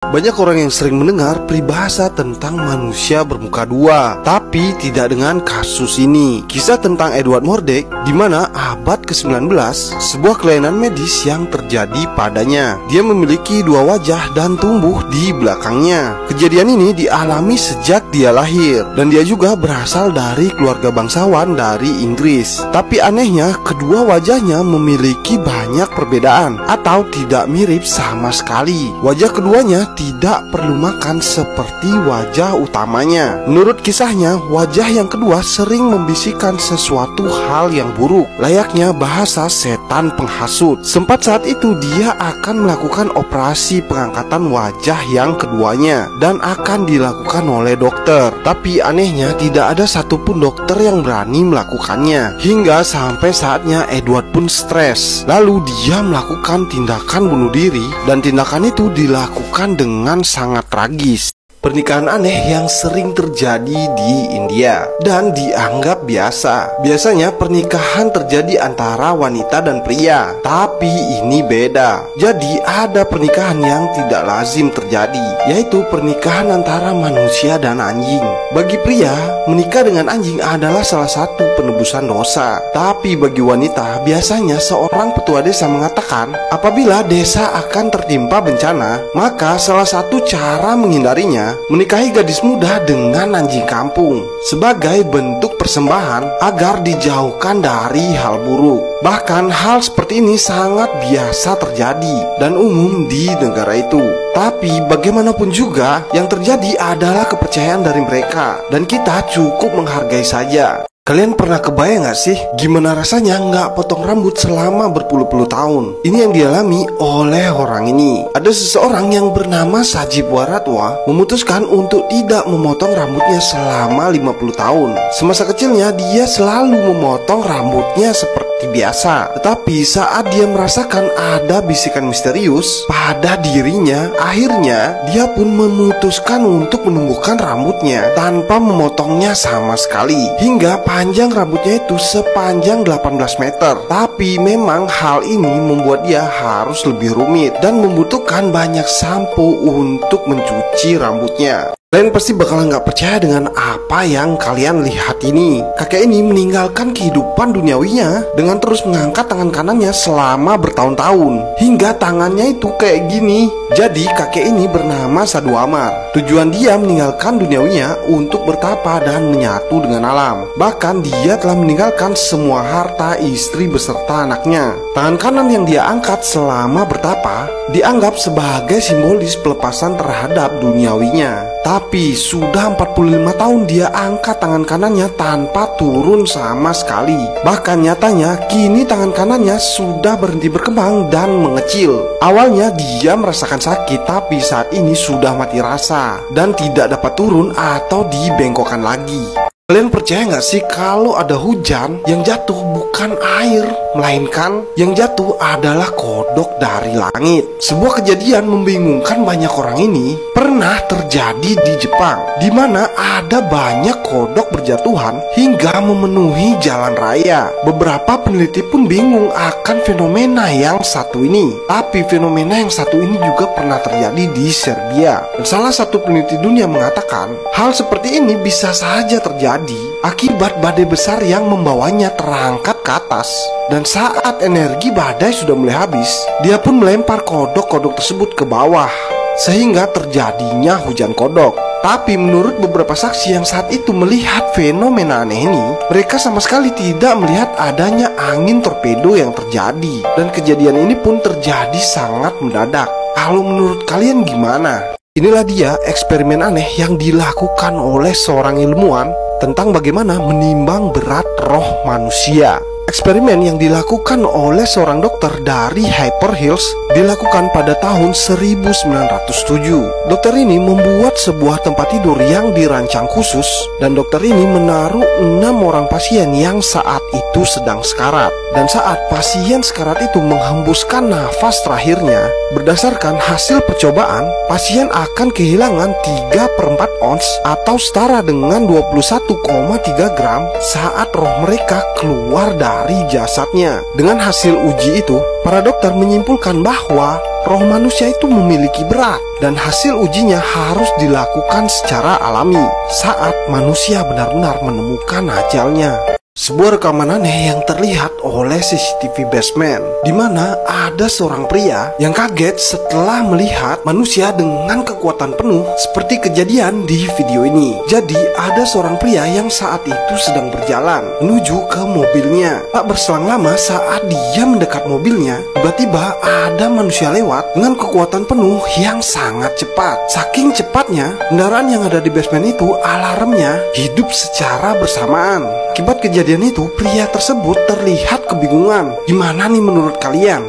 Banyak orang yang sering mendengar peribahasa tentang manusia bermuka dua, tapi tidak dengan kasus ini. Kisah tentang Edward Murdoch, di mana abad ke-19 sebuah kelainan medis yang terjadi padanya. Dia memiliki dua wajah dan tumbuh di belakangnya. Kejadian ini dialami sejak dia lahir, dan dia juga berasal dari keluarga bangsawan dari Inggris. Tapi anehnya, kedua wajahnya memiliki banyak perbedaan atau tidak mirip sama sekali. Wajah keduanya tidak perlu makan seperti wajah utamanya. Menurut kisahnya, wajah yang kedua sering membisikkan sesuatu hal yang buruk, layaknya bahasa setan penghasut. Sempat saat itu dia akan melakukan operasi pengangkatan wajah yang keduanya dan akan dilakukan oleh dokter. Tapi anehnya tidak ada satupun dokter yang berani melakukannya. Hingga sampai saatnya Edward pun stres. Lalu dia melakukan tindakan bunuh diri, dan tindakan itu dilakukan dengan sangat tragis. Pernikahan aneh yang sering terjadi di India dan dianggap biasa. Biasanya pernikahan terjadi antara wanita dan pria, tapi ini beda. Jadi ada pernikahan yang tidak lazim terjadi, yaitu pernikahan antara manusia dan anjing. Bagi pria, menikah dengan anjing adalah salah satu penebusan dosa. Tapi bagi wanita, biasanya seorang petua desa mengatakan apabila desa akan tertimpa bencana, maka salah satu cara menghindarinya menikahi gadis muda dengan anjing kampung sebagai bentuk persembahan agar dijauhkan dari hal buruk. Bahkan hal seperti ini sangat biasa terjadi dan umum di negara itu. Tapi bagaimanapun juga, yang terjadi adalah kepercayaan dari mereka, dan kita cukup menghargai saja. Kalian pernah kebayang gak sih gimana rasanya nggak potong rambut selama berpuluh-puluh tahun? Ini yang dialami oleh orang ini. Ada seseorang yang bernama Sajib Waratwa memutuskan untuk tidak memotong rambutnya selama 50 tahun. Semasa kecilnya dia selalu memotong rambutnya seperti biasa. Tetapi saat dia merasakan ada bisikan misterius pada dirinya, akhirnya dia pun memutuskan untuk menumbuhkan rambutnya tanpa memotongnya sama sekali. Hingga panjang rambutnya itu sepanjang 18 meter. Tapi memang hal ini membuat dia harus lebih rumit dan membutuhkan banyak sampo untuk mencuci rambutnya. Kalian pasti bakalan gak percaya dengan apa yang kalian lihat ini. Kakek ini meninggalkan kehidupan duniawinya dengan terus mengangkat tangan kanannya selama bertahun-tahun, hingga tangannya itu kayak gini. Jadi kakek ini bernama Sadhu Amar. Tujuan dia meninggalkan duniawinya untuk bertapa dan menyatu dengan alam. Bahkan dia telah meninggalkan semua harta, istri beserta anaknya. Tangan kanan yang dia angkat selama bertapa dianggap sebagai simbolis pelepasan terhadap duniawinya. Tapi sudah 45 tahun dia angkat tangan kanannya tanpa turun sama sekali. Bahkan nyatanya kini tangan kanannya sudah berhenti berkembang dan mengecil. Awalnya dia merasakan sakit, tapi saat ini sudah mati rasa dan tidak dapat turun atau dibengkokkan lagi. Kalian percaya gak sih kalau ada hujan yang jatuh bukan air, melainkan yang jatuh adalah kodok dari langit? Sebuah kejadian membingungkan banyak orang ini pernah terjadi di Jepang, di mana ada banyak kodok berjatuhan hingga memenuhi jalan raya. Beberapa peneliti pun bingung akan fenomena yang satu ini. Tapi fenomena yang satu ini juga pernah terjadi di Serbia. Dan salah satu peneliti dunia mengatakan hal seperti ini bisa saja terjadi akibat badai besar yang membawanya terangkat ke atas. Dan saat energi badai sudah mulai habis, dia pun melempar kodok-kodok tersebut ke bawah, sehingga terjadinya hujan kodok. Tapi menurut beberapa saksi yang saat itu melihat fenomena aneh ini, mereka sama sekali tidak melihat adanya angin torpedo yang terjadi. Dan kejadian ini pun terjadi sangat mendadak. Kalau menurut kalian gimana? Inilah dia eksperimen aneh yang dilakukan oleh seorang ilmuwan tentang bagaimana menimbang berat roh manusia. Eksperimen yang dilakukan oleh seorang dokter dari Hyper Hills dilakukan pada tahun 1907. Dokter ini membuat sebuah tempat tidur yang dirancang khusus, dan dokter ini menaruh 6 orang pasien yang saat itu sedang sekarat. Dan saat pasien sekarat itu menghembuskan nafas terakhirnya, berdasarkan hasil percobaan, pasien akan kehilangan 3/4 ons atau setara dengan 21,3 gram saat roh mereka keluar dari jasadnya. Dengan hasil uji itu, para dokter menyimpulkan bahwa roh manusia itu memiliki berat, dan hasil ujinya harus dilakukan secara alami saat manusia benar-benar menemukan ajalnya. Sebuah rekaman aneh yang terlihat oleh CCTV basement, di mana ada seorang pria yang kaget setelah melihat manusia dengan kekuatan penuh seperti kejadian di video ini. Jadi ada seorang pria yang saat itu sedang berjalan menuju ke mobilnya. Tak berselang lama saat dia mendekat mobilnya, tiba-tiba ada manusia lewat dengan kekuatan penuh yang sangat cepat. Saking cepatnya, kendaraan yang ada di basement itu alarmnya hidup secara bersamaan. Akibat kejadian itu, pria tersebut terlihat kebingungan. Gimana nih menurut kalian?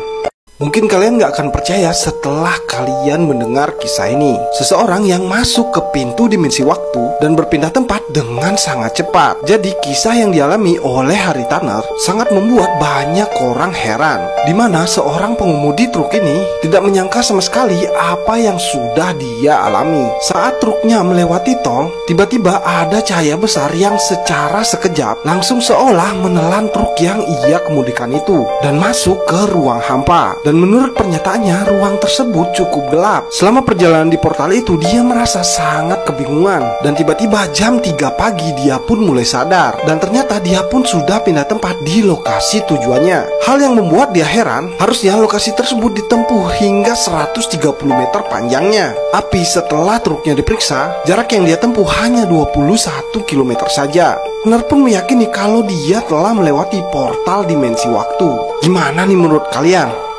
Mungkin kalian gak akan percaya setelah kalian mendengar kisah ini. Seseorang yang masuk ke pintu dimensi waktu dan berpindah tempat dengan sangat cepat. Jadi kisah yang dialami oleh Harry Tanner sangat membuat banyak orang heran, di mana seorang pengemudi truk ini tidak menyangka sama sekali apa yang sudah dia alami. Saat truknya melewati tol, tiba-tiba ada cahaya besar yang secara sekejap langsung seolah menelan truk yang ia kemudikan itu dan masuk ke ruang hampa. Dan menurut pernyataannya, ruang tersebut cukup gelap. Selama perjalanan di portal itu, dia merasa sangat kebingungan. Dan tiba-tiba jam 3 pagi dia pun mulai sadar. Dan ternyata dia pun sudah pindah tempat di lokasi tujuannya. Hal yang membuat dia heran, harusnya lokasi tersebut ditempuh hingga 130 meter panjangnya. Tapi setelah truknya diperiksa, jarak yang dia tempuh hanya 21 km saja. Tanner pun meyakini kalau dia telah melewati portal dimensi waktu. Gimana nih menurut kalian?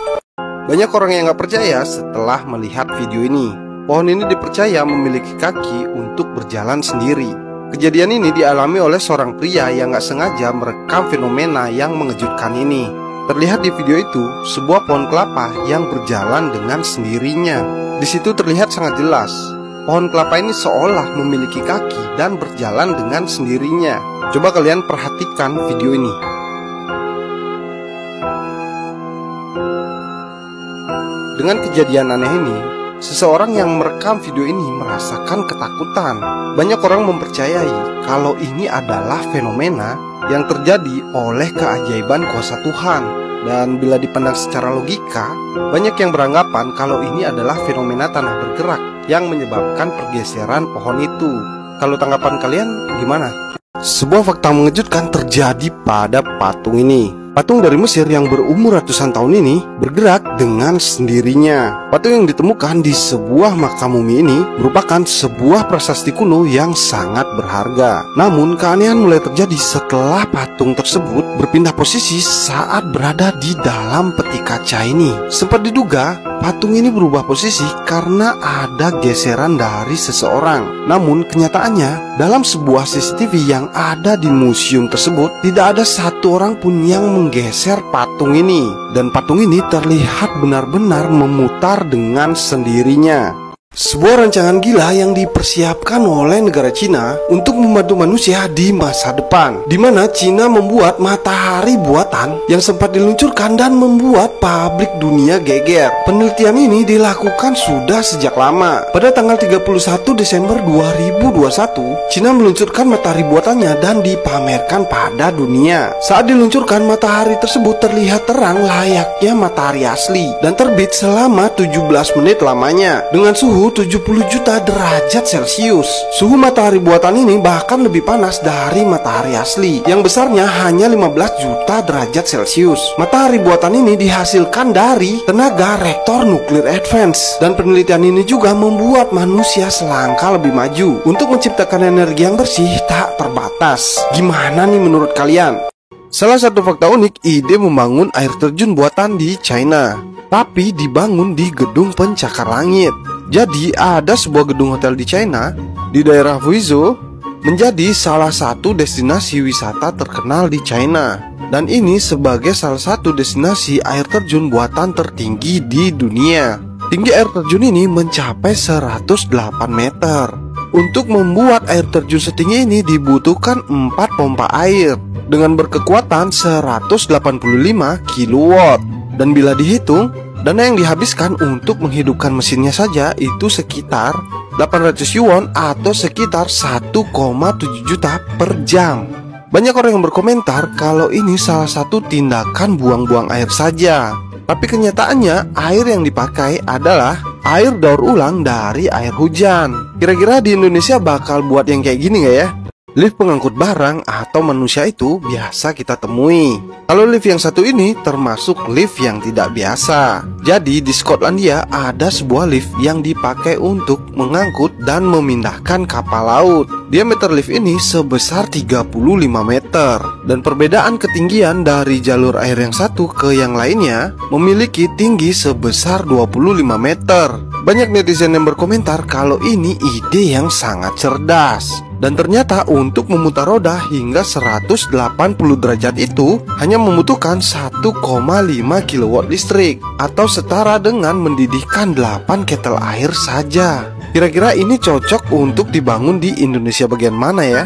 Banyak orang yang gak percaya setelah melihat video ini. Pohon ini dipercaya memiliki kaki untuk berjalan sendiri. Kejadian ini dialami oleh seorang pria yang gak sengaja merekam fenomena yang mengejutkan ini. Terlihat di video itu, sebuah pohon kelapa yang berjalan dengan sendirinya. Di situ terlihat sangat jelas, pohon kelapa ini seolah memiliki kaki dan berjalan dengan sendirinya. Coba kalian perhatikan video ini. Dengan kejadian aneh ini, seseorang yang merekam video ini merasakan ketakutan. Banyak orang mempercayai kalau ini adalah fenomena yang terjadi oleh keajaiban kuasa Tuhan. Dan bila dipandang secara logika, banyak yang beranggapan kalau ini adalah fenomena tanah bergerak yang menyebabkan pergeseran pohon itu. Kalau tanggapan kalian gimana? Sebuah fakta mengejutkan terjadi pada patung ini. Patung dari Mesir yang berumur ratusan tahun ini bergerak dengan sendirinya. Patung yang ditemukan di sebuah makam mumi ini merupakan sebuah prasasti kuno yang sangat berharga. Namun keanehan mulai terjadi setelah patung tersebut berpindah posisi saat berada di dalam peti kaca ini. Sempat diduga patung ini berubah posisi karena ada geseran dari seseorang. Namun kenyataannya, dalam sebuah CCTV yang ada di museum tersebut, tidak ada satu orang pun yang menggeser patung ini. Dan patung ini terlihat benar-benar memutar dengan sendirinya. Sebuah rancangan gila yang dipersiapkan oleh negara Cina untuk membantu manusia di masa depan, di mana Cina membuat matahari buatan yang sempat diluncurkan dan membuat publik dunia geger. Penelitian ini dilakukan sudah sejak lama. Pada tanggal 31 Desember 2021, Cina meluncurkan matahari buatannya dan dipamerkan pada dunia. Saat diluncurkan, matahari tersebut terlihat terang layaknya matahari asli dan terbit selama 17 menit lamanya dengan suhu 70 juta derajat Celcius. Suhu matahari buatan ini bahkan lebih panas dari matahari asli yang besarnya hanya 15 juta derajat Celcius. Matahari buatan ini dihasilkan dari tenaga reaktor nuklir advance, dan penelitian ini juga membuat manusia selangkah lebih maju untuk menciptakan energi yang bersih tak terbatas. Gimana nih menurut kalian? Salah satu fakta unik, ide membangun air terjun buatan di China, tapi dibangun di gedung pencakar langit. Jadi ada sebuah gedung hotel di China, di daerah Fuzhou, menjadi salah satu destinasi wisata terkenal di China. Dan ini sebagai salah satu destinasi air terjun buatan tertinggi di dunia. Tinggi air terjun ini mencapai 108 meter. Untuk membuat air terjun setinggi ini dibutuhkan 4 pompa air dengan berkekuatan 185 kW. Dan bila dihitung, dana yang dihabiskan untuk menghidupkan mesinnya saja itu sekitar 800 yuan atau sekitar 1,7 juta per jam. Banyak orang yang berkomentar kalau ini salah satu tindakan buang-buang air saja. Tapi kenyataannya air yang dipakai adalah air daur ulang dari air hujan. Kira-kira di Indonesia bakal buat yang kayak gini nggak ya? Lift pengangkut barang atau manusia itu biasa kita temui. Kalau lift yang satu ini termasuk lift yang tidak biasa. Jadi di Skotlandia ada sebuah lift yang dipakai untuk mengangkut dan memindahkan kapal laut. Diameter lift ini sebesar 35 meter. Dan perbedaan ketinggian dari jalur air yang satu ke yang lainnya memiliki tinggi sebesar 25 meter. Banyak netizen yang berkomentar kalau ini ide yang sangat cerdas. Dan ternyata untuk memutar roda hingga 180 derajat itu hanya membutuhkan 1,5 kW listrik atau setara dengan mendidihkan 8 ketel air saja. Kira-kira ini cocok untuk dibangun di Indonesia bagian mana ya?